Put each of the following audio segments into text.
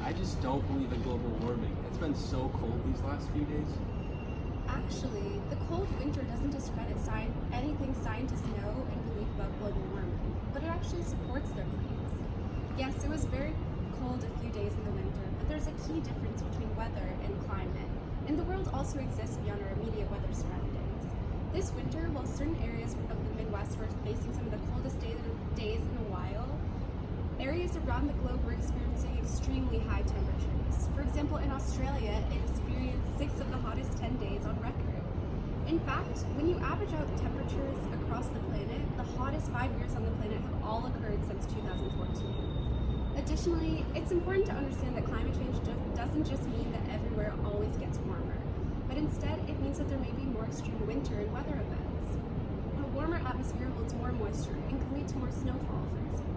I just don't believe in global warming. It's been so cold these last few days. Actually, the cold winter doesn't discredit anything scientists know and believe about global warming, but it actually supports their claims. Yes, it was very cold a few days in the winter, but there's a key difference between weather and climate, and the world also exists beyond our immediate weather surroundings. This winter, while certain areas of the Midwest were facing some of the coldest days in a while, areas around the globe were experiencing extremely high temperatures. For example, in Australia, it experienced 6 of the hottest 10 days on record. In fact, when you average out temperatures across the planet, the hottest 5 years on the planet have all occurred since 2014. Additionally, it's important to understand that climate change doesn't just mean that everywhere always gets warmer, but instead it means that there may be more extreme winter and weather events. A warmer atmosphere holds more moisture and can lead to more snowfall, for example.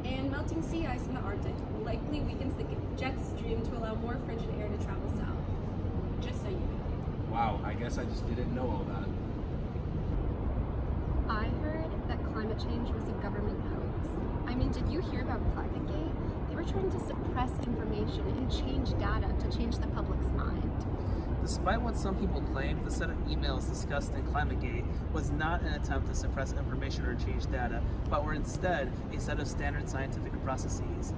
And melting sea ice in the Arctic likely weakens the jet stream to allow more frigid air to travel south. Just so you know. Wow, I guess I just didn't know all that. I heard that climate change was a government hoax. I mean, did you hear about ClimateGate? They were trying to suppress information and change data to change the public's mind. Despite what some people claim, the set of emails discussed in ClimateGate was not an attempt to suppress information or change data, but were instead a set of standard scientific processes.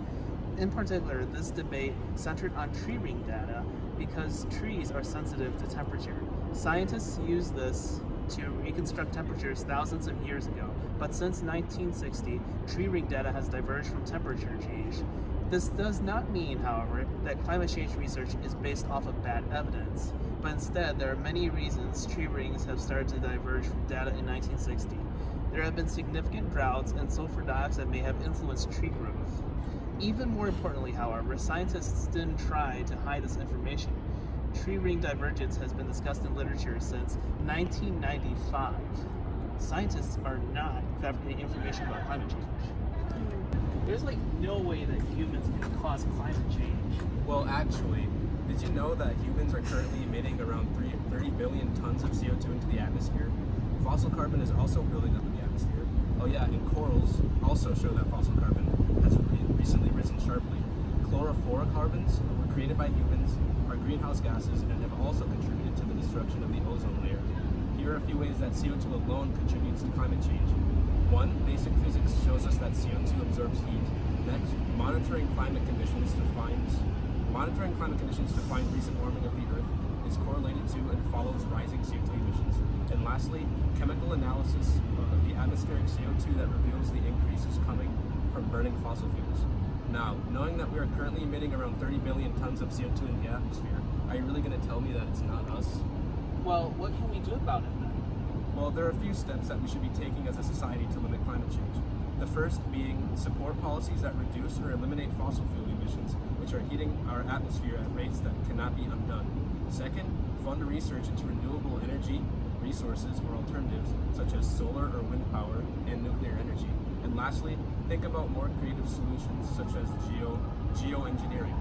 In particular, this debate centered on tree ring data because trees are sensitive to temperature. Scientists use this to reconstruct temperatures thousands of years ago, but since 1960, tree ring data has diverged from temperature change. This does not mean, however, that climate change research is based off of bad evidence, but instead there are many reasons tree rings have started to diverge from data in 1960. There have been significant droughts and sulfur dioxide may have influenced tree growth. Even more importantly, however, scientists didn't try to hide this information. Tree ring divergence has been discussed in literature since 1995. Scientists are not fabricating information about climate change. There's like no way that humans can cause climate change. Well, actually, did you know that humans are currently emitting around 30 billion tons of CO2 into the atmosphere? Fossil carbon is also building up in the atmosphere. Oh yeah, and corals also show that fossil carbon has recently risen sharply. Chlorofluorocarbons were created by humans, are greenhouse gases, and have also contributed to the destruction of the ozone layer. Here are a few ways that CO2 alone contributes to climate change. 1. Basic physics shows us that CO2 absorbs heat. Next, monitoring climate conditions to find recent warming of the Earth is correlated to and follows rising CO2 emissions. And lastly, chemical analysis of the atmospheric CO2 that reveals the increases coming from burning fossil fuels. Now, knowing that we are currently emitting around 30 billion tons of CO2 in the atmosphere, are you really going to tell me that it's not us? Well, what can we do about it then? Well, there are a few steps that we should be taking as a society to limit climate change. The first being support policies that reduce or eliminate fossil fuel emissions, which are heating our atmosphere at rates that cannot be undone. Second, fund research into renewable energy resources or alternatives such as solar or wind power and nuclear energy. And lastly, think about more creative solutions such as geoengineering.